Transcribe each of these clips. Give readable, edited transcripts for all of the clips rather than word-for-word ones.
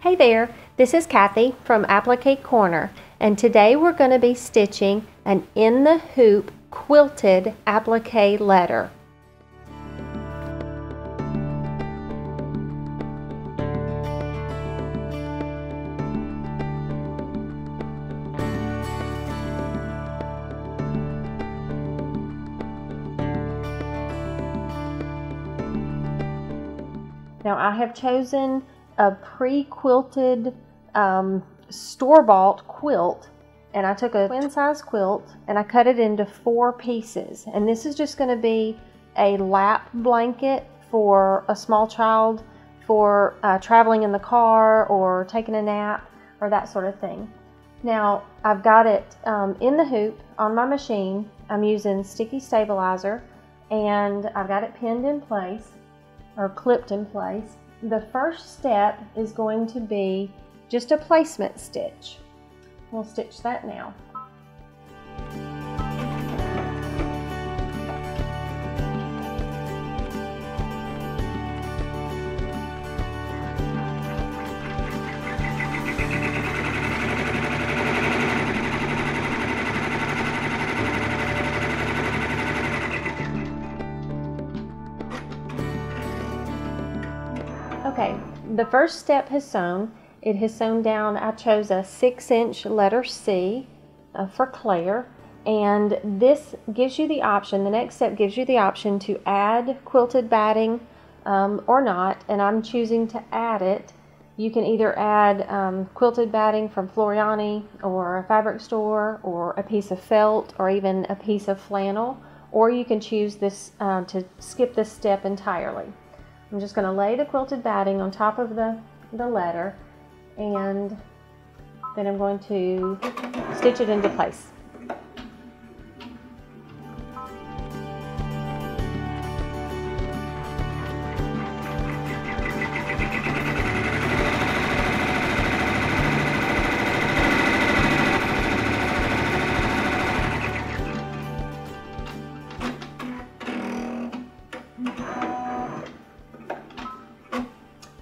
Hey there, this is Kathy from Applique Corner, and today we're going to be stitching an in the hoop quilted applique letter. Now I have chosen a pre-quilted store-bought quilt, and I took a twin size quilt and I cut it into 4 pieces, and this is just going to be a lap blanket for a small child for traveling in the car or taking a nap or that sort of thing. Now I've got it in the hoop on my machine. I'm using sticky stabilizer and I've got it pinned in place or clipped in place. The first step is going to be just a placement stitch. We'll stitch that now. Okay, the first step has sewn. It has sewn down. I chose a 6-inch letter C for Claire, and this gives you the option, the next step gives you the option to add quilted batting or not, and I'm choosing to add it. You can either add quilted batting from Floriani or a fabric store or a piece of felt or even a piece of flannel, or you can choose this to skip this step entirely. I'm just going to lay the quilted batting on top of the letter, and then I'm going to stitch it into place.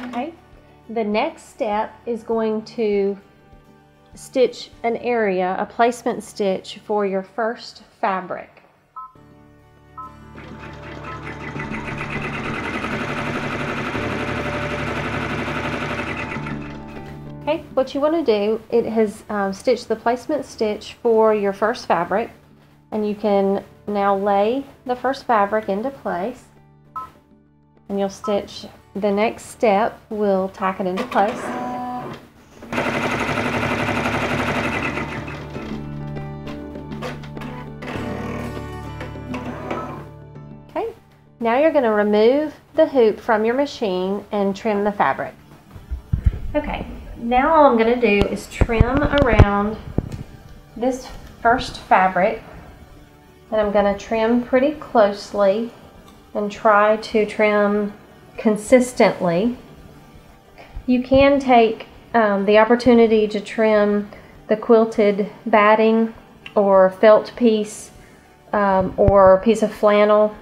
Okay, the next step is going to stitch an area, a placement stitch for your first fabric. Okay, what you want to do, it has stitched the placement stitch for your first fabric, and you can now lay the first fabric into place, and you'll stitch the next step. We'll tack it into place. Okay, now you're going to remove the hoop from your machine and trim the fabric. Okay, now all I'm going to do is trim around this first fabric, and I'm going to trim pretty closely and try to trim consistently. You can take the opportunity to trim the quilted batting or felt piece or piece of flannel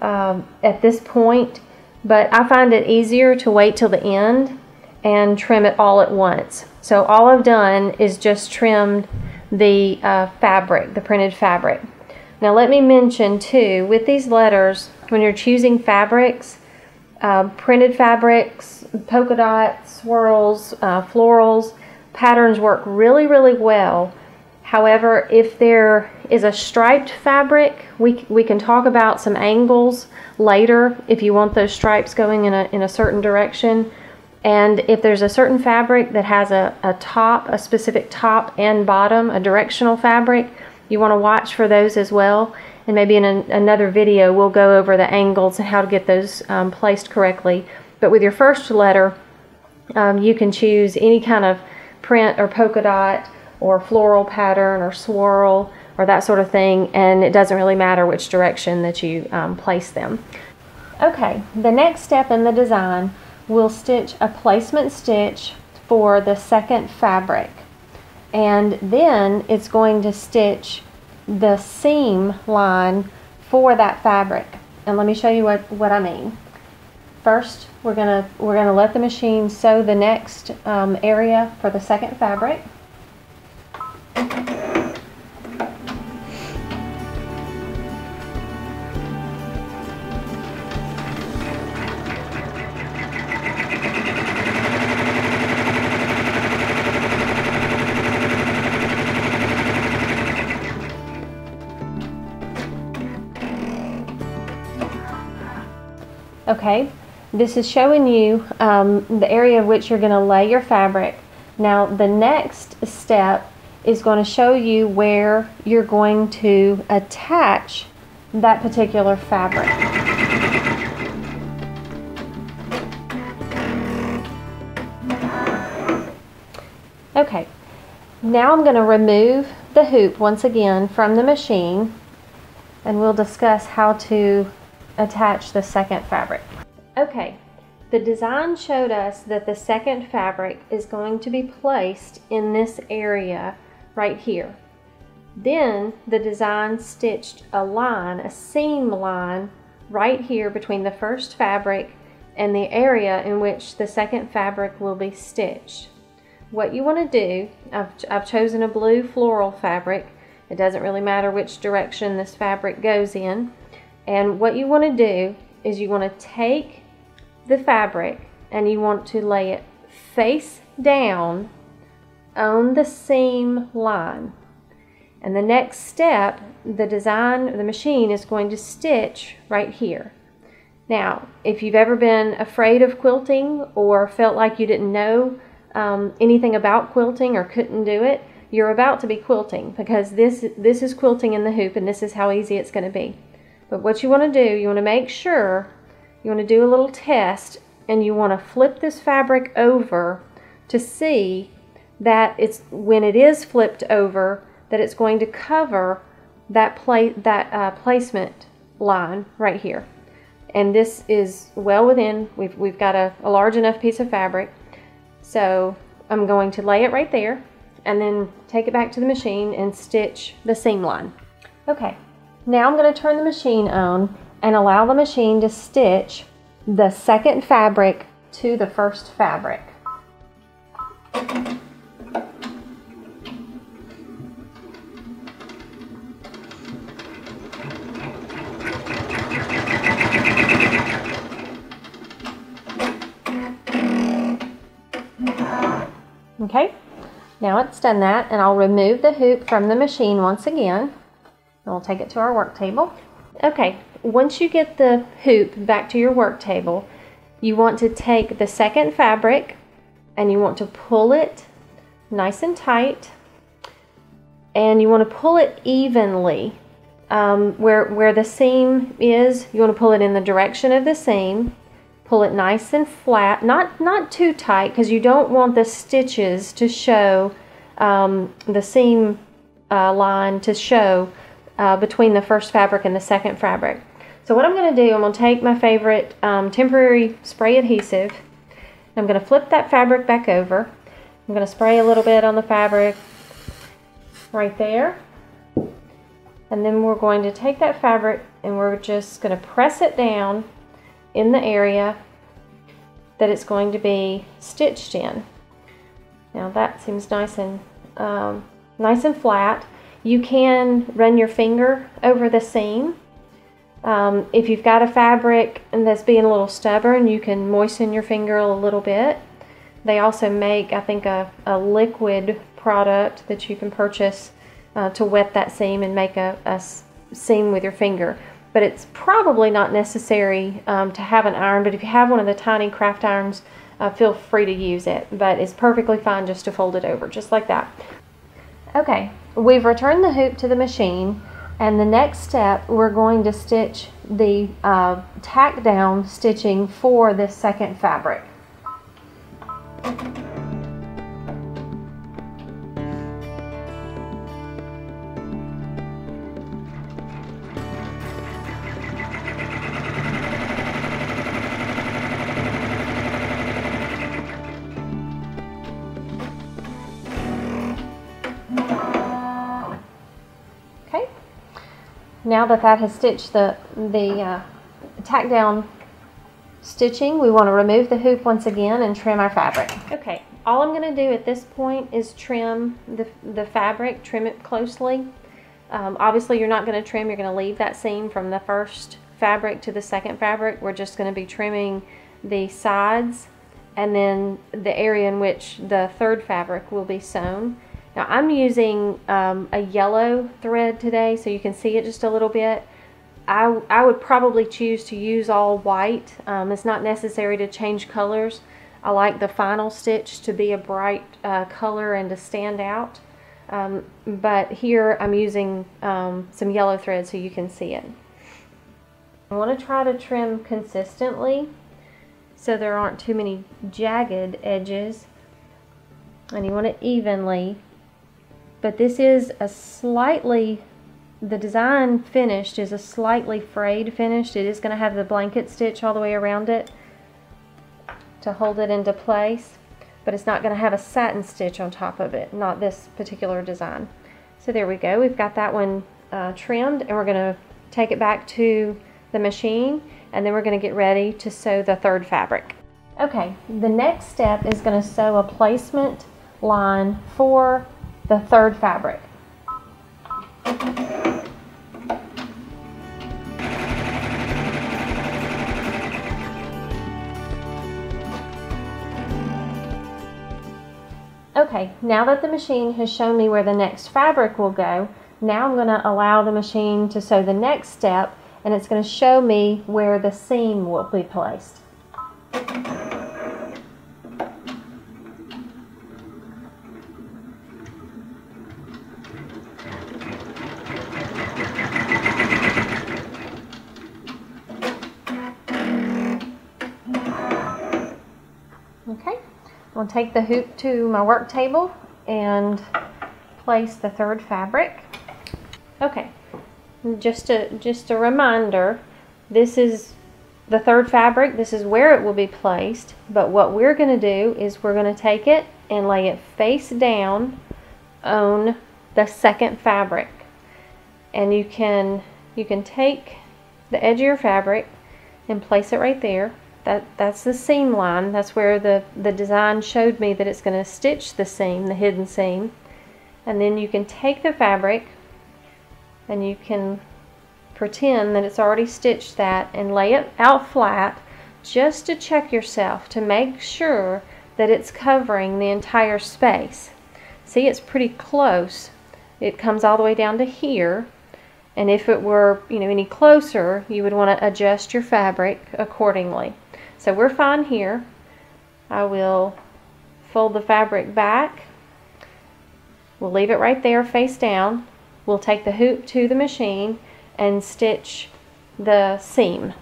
at this point, but I find it easier to wait till the end and trim it all at once. So all I've done is just trimmed the fabric, the printed fabric. Now let me mention too, with these letters, when you're choosing fabrics, printed fabrics, polka dots, swirls, florals, patterns work really, really well. However, if there is a striped fabric, we can talk about some angles later if you want those stripes going in a certain direction. And if there's a certain fabric that has a top, a specific top and bottom, a directional fabric, you want to watch for those as well. And maybe in another video we'll go over the angles and how to get those placed correctly. But with your first letter, you can choose any kind of print or polka dot or floral pattern or swirl or that sort of thing, and it doesn't really matter which direction that you place them. Okay, the next step in the design, we'll stitch a placement stitch for the second fabric, and then it's going to stitch the seam line for that fabric. And let me show you what I mean. First, we're gonna let the machine sew the next area for the second fabric. Okay, this is showing you the area of which you're going to lay your fabric. Now the next step is going to show you where you're going to attach that particular fabric. Okay, now I'm going to remove the hoop once again from the machine, and we'll discuss how to attach the second fabric. Okay, the design showed us that the second fabric is going to be placed in this area right here. Then the design stitched a line, a seam line, right here between the first fabric and the area in which the second fabric will be stitched. What you want to do, I've chosen a blue floral fabric. It doesn't really matter which direction this fabric goes in. And what you want to do is you want to take the fabric and you want to lay it face down on the seam line. And the next step, the machine is going to stitch right here. Now, if you've ever been afraid of quilting or felt like you didn't know anything about quilting or couldn't do it, you're about to be quilting, because this is quilting in the hoop, and this is how easy it's going to be. But what you want to do, you want to make sure, you want to do a little test, and you want to flip this fabric over to see that when it is flipped over, that it's going to cover that placement line right here. And this is well within, we've got a large enough piece of fabric. So I'm going to lay it right there and then take it back to the machine and stitch the seam line. Okay. Now I'm going to turn the machine on and allow the machine to stitch the second fabric to the first fabric. Okay, now it's done that, and I'll remove the hoop from the machine once again. And we'll take it to our work table. Okay, once you get the hoop back to your work table, you want to take the second fabric and you want to pull it nice and tight, and you want to pull it evenly. Where the seam is, you want to pull it in the direction of the seam. Pull it nice and flat, not too tight, because you don't want the stitches to show, the seam line to show between the first fabric and the second fabric. So what I'm going to do, I'm going to take my favorite temporary spray adhesive. I'm going to flip that fabric back over. I'm going to spray a little bit on the fabric right there. And then we're going to take that fabric and we're just going to press it down in the area that it's going to be stitched in. Now that seems nice and flat. You can run your finger over the seam. If you've got a fabric that's being a little stubborn, you can moisten your finger a little bit. They also make, I think, a liquid product that you can purchase to wet that seam and make a seam with your finger. But it's probably not necessary to have an iron, but if you have one of the tiny craft irons, feel free to use it. But it's perfectly fine just to fold it over, just like that. Okay, we've returned the hoop to the machine, and the next step, we're going to stitch the tack down stitching for this second fabric. Now that has stitched the tack down stitching, we want to remove the hoop once again and trim our fabric. Okay, all I'm going to do at this point is trim the fabric, trim it closely. Obviously you're not going to trim, you're going to leave that seam from the first fabric to the second fabric. We're just going to be trimming the sides and then the area in which the third fabric will be sewn. Now I'm using a yellow thread today, so you can see it just a little bit. I would probably choose to use all white. It's not necessary to change colors. I like the final stitch to be a bright color and to stand out. But here I'm using some yellow thread so you can see it. I want to try to trim consistently so there aren't too many jagged edges, and you want it evenly. But this is a slightly, the design finished is a slightly frayed finished. It is going to have the blanket stitch all the way around it to hold it into place, but it's not going to have a satin stitch on top of it, not this particular design. So there we go, we've got that one trimmed, and we're going to take it back to the machine, and then we're going to get ready to sew the third fabric. Okay, the next step is going to sew a placement line for the third fabric. Okay, now that the machine has shown me where the next fabric will go, now I'm going to allow the machine to sew the next step, and it's going to show me where the seam will be placed. Okay, I'll take the hoop to my work table and place the third fabric. Okay, just a reminder, this is the third fabric, this is where it will be placed, but what we're going to do is we're going to take it and lay it face down on the second fabric. And you can take the edge of your fabric and place it right there. That's the seam line. That's where the design showed me that it's going to stitch the seam, the hidden seam. And then you can take the fabric and you can pretend that it's already stitched that and lay it out flat just to check yourself to make sure that it's covering the entire space. See, it's pretty close. It comes all the way down to here, and if it were, you know, any closer, you would want to adjust your fabric accordingly. So we're fine here. I will fold the fabric back. We'll leave it right there face down. We'll take the hoop to the machine and stitch the seam.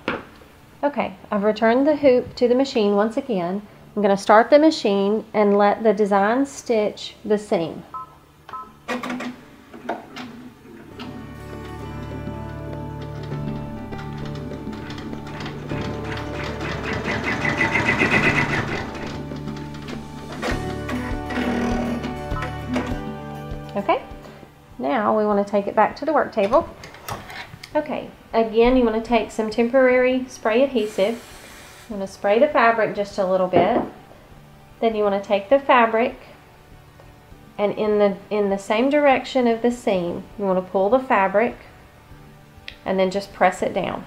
Okay, I've returned the hoop to the machine once again. I'm going to start the machine and let the design stitch the seam. Okay, now we want to take it back to the work table. Okay, again you want to take some temporary spray adhesive. You want to spray the fabric just a little bit. Then you want to take the fabric and in the same direction of the seam, you want to pull the fabric and then just press it down.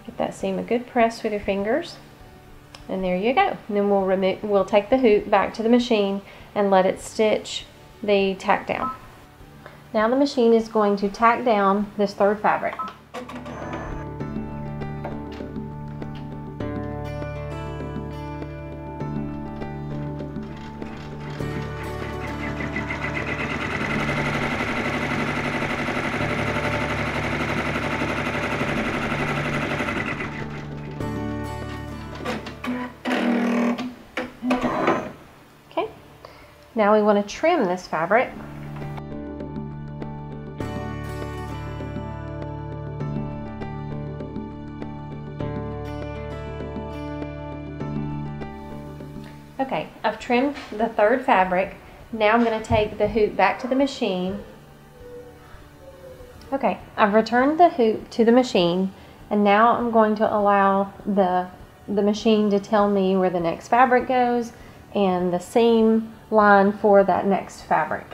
Get that seam a good press with your fingers. And there you go. And then we'll take the hoop back to the machine and let it stitch the tack down. Now the machine is going to tack down this third fabric. Now we want to trim this fabric. Okay, I've trimmed the third fabric. Now I'm going to take the hoop back to the machine. Okay, I've returned the hoop to the machine, And now I'm going to allow the machine to tell me where the next fabric goes and the seam line for that next fabric.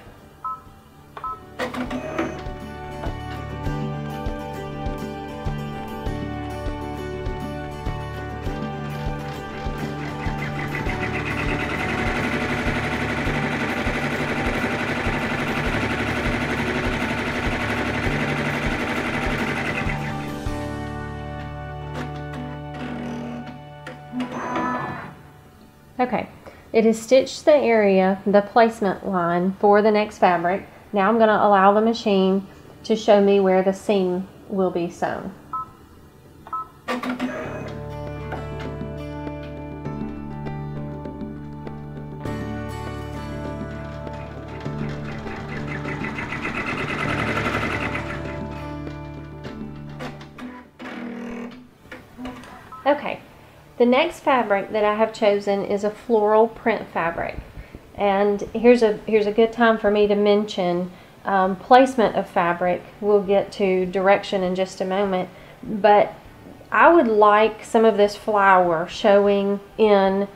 Okay, it has stitched the area, the placement line for the next fabric. Now I'm going to allow the machine to show me where the seam will be sewn. Okay. The next fabric that I have chosen is a floral print fabric, and here's a good time for me to mention placement of fabric. We'll get to direction in just a moment, but I would like some of this flower showing in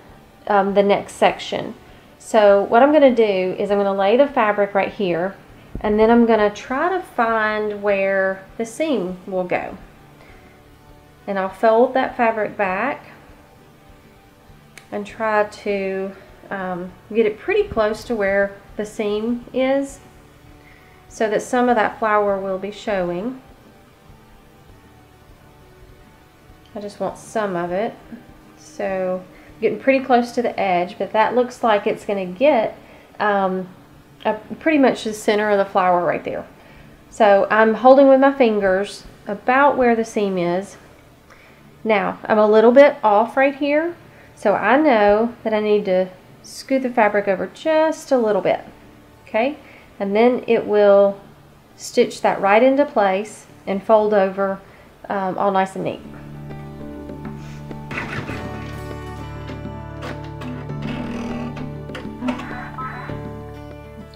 the next section. So what I'm going to do is I'm going to lay the fabric right here, and then I'm going to try to find where the seam will go, and I'll fold that fabric back and try to get it pretty close to where the seam is so that some of that flower will be showing. I just want some of it. So getting pretty close to the edge, but that looks like it's going to get pretty much the center of the flower right there. So I'm holding with my fingers about where the seam is. Now I'm a little bit off right here, so I know that I need to scoot the fabric over just a little bit, okay? And then it will stitch that right into place and fold over all nice and neat.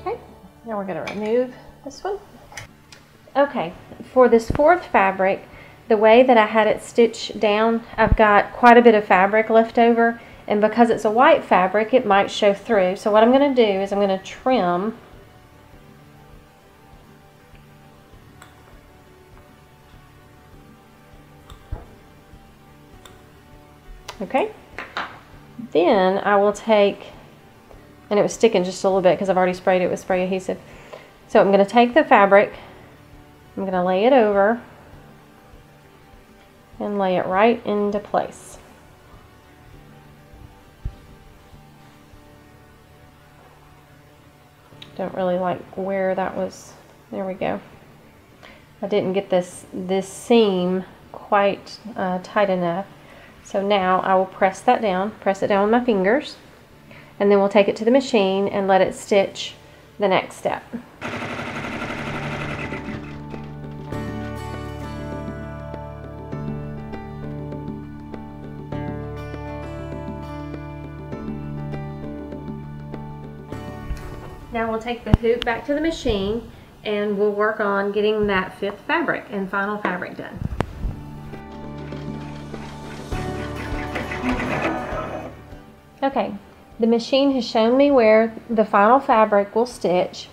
Okay, now we're going to remove this one. Okay, for this fourth fabric, the way that I had it stitched down, I've got quite a bit of fabric left over, and because it's a white fabric, it might show through. So what I'm going to do is I'm going to trim okay. Then I will take, and it was sticking just a little bit because I've already sprayed it with spray adhesive. So I'm going to take the fabric, I'm going to lay it over and lay it right into place. Don't really like where that was. There we go. I didn't get this seam quite tight enough. So now I will press that down, press it down with my fingers, and then we'll take it to the machine and let it stitch the next step. Now we'll take the hoop back to the machine and we'll work on getting that fifth fabric and final fabric done. Okay, the machine has shown me where the final fabric will stitch,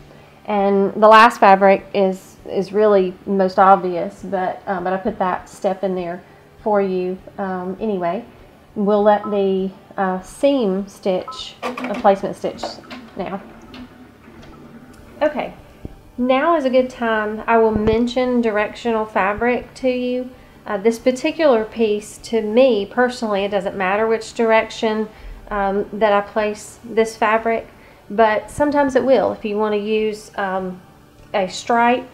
and the last fabric is really most obvious, but I put that step in there for you anyway. We'll let the seam stitch, a placement stitch now. Okay, now is a good time. I will mention directional fabric to you. This particular piece, to me personally, it doesn't matter which direction that I place this fabric, but sometimes it will. If you want to use a stripe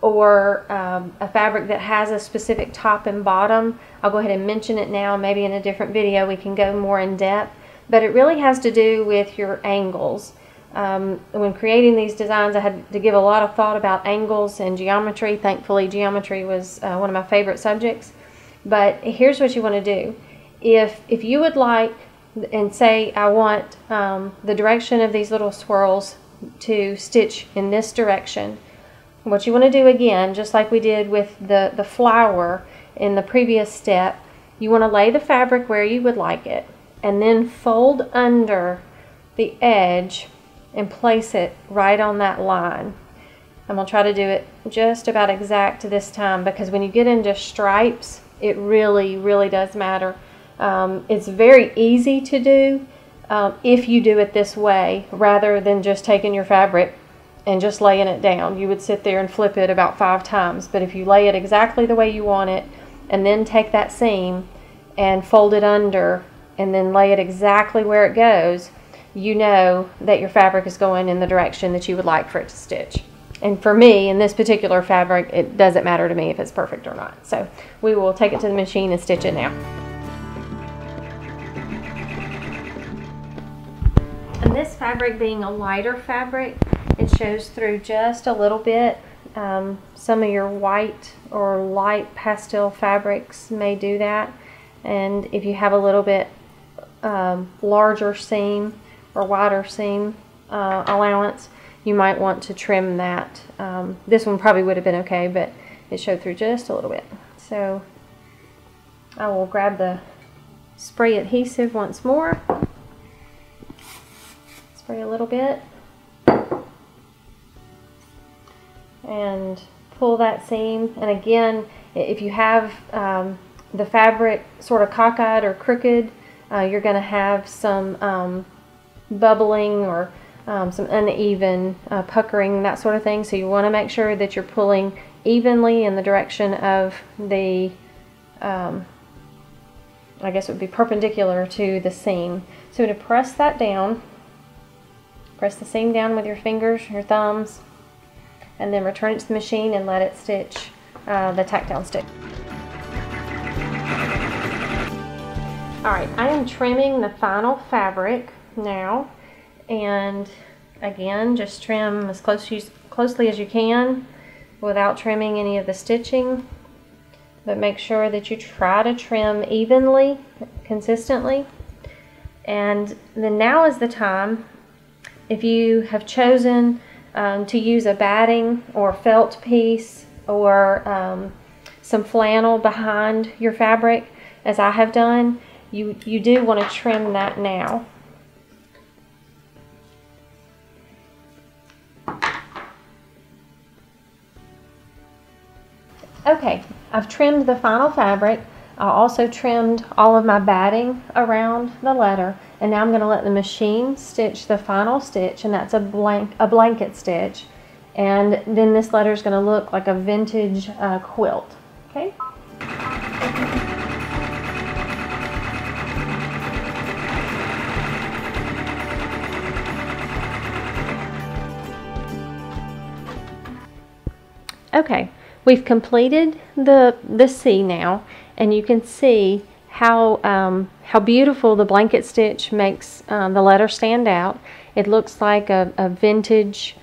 or a fabric that has a specific top and bottom, I'll go ahead and mention it now. Maybe in a different video we can go more in depth, but it really has to do with your angles. When creating these designs, I had to give a lot of thought about angles and geometry. Thankfully, geometry was one of my favorite subjects. But here's what you want to do. If you would like, and say I want the direction of these little swirls to stitch in this direction, what you want to do again, just like we did with the flower, in the previous step, you want to lay the fabric where you would like it and then fold under the edge and place it right on that line. I'm going to try to do it just about exact this time, because when you get into stripes, it really, really does matter. It's very easy to do if you do it this way, rather than just taking your fabric and just laying it down. You would sit there and flip it about 5 times. But if you lay it exactly the way you want it, and then take that seam and fold it under, and then lay it exactly where it goes, you know that your fabric is going in the direction that you would like for it to stitch. And for me, in this particular fabric, it doesn't matter to me if it's perfect or not. So we will take it to the machine and stitch it now. And this fabric being a lighter fabric, it shows through just a little bit. Some of your white or light pastel fabrics may do that. And if you have a little bit larger seam or wider seam allowance, you might want to trim that. This one probably would have been okay, but it showed through just a little bit. So I will grab the spray adhesive once more. Spray a little bit. And pull that seam. And again, if you have the fabric sort of cockeyed or crooked, you're going to have some bubbling or some uneven puckering, that sort of thing. So you want to make sure that you're pulling evenly in the direction of the, I guess it would be perpendicular to the seam. So to press that down, press the seam down with your fingers, your thumbs, and then return it to the machine and let it stitch the tack down stitch. Alright, I am trimming the final fabric now, and again, just trim as closely as you can without trimming any of the stitching, but make sure that you try to trim evenly, consistently. And then now is the time, if you have chosen to use a batting or felt piece or some flannel behind your fabric, as I have done, you do want to trim that now. Okay, I've trimmed the final fabric. I also trimmed all of my batting around the letter, and now I'm going to let the machine stitch the final stitch, and that's a blanket stitch, and then this letter is going to look like a vintage quilt. Okay. Okay, we've completed the C now, and you can see how beautiful the blanket stitch makes the letter stand out. It looks like a vintage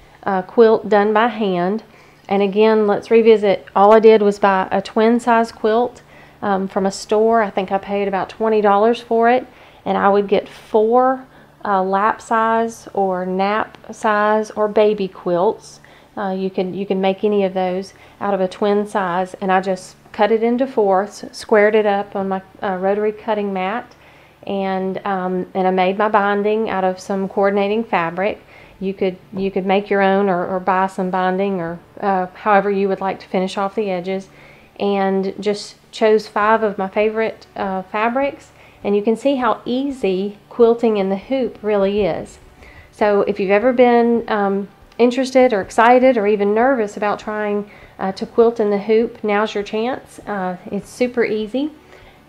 quilt done by hand. And again, let's revisit. All I did was buy a twin size quilt from a store. I think I paid about $20 for it, and I would get 4 lap size or nap size or baby quilts. You can make any of those out of a twin size, and I just cut it into 4ths, squared it up on my rotary cutting mat, and I made my binding out of some coordinating fabric. You could make your own or buy some binding, or however you would like to finish off the edges, and just chose 5 of my favorite fabrics, and you can see how easy quilting in the hoop really is. So if you've ever been interested or excited or even nervous about trying to quilt in the hoop, now's your chance. It's super easy,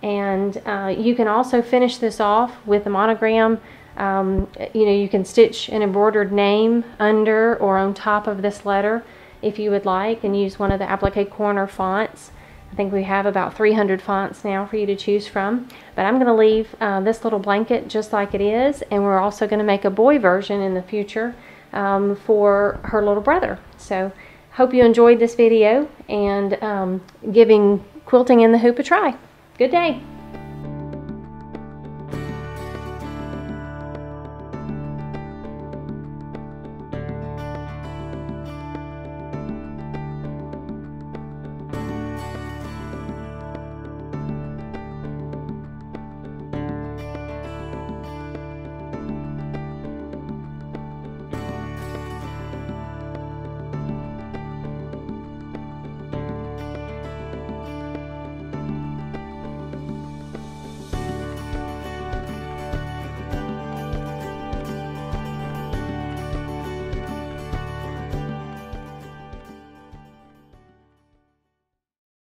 and you can also finish this off with a monogram. You can stitch an embroidered name under or on top of this letter if you would like, and use one of the Applique Corner fonts. I think we have about 300 fonts now for you to choose from, but I'm going to leave this little blanket just like it is, and we're also going to make a boy version in the future for her little brother. So hope you enjoyed this video and giving quilting in the hoop a try. Good day.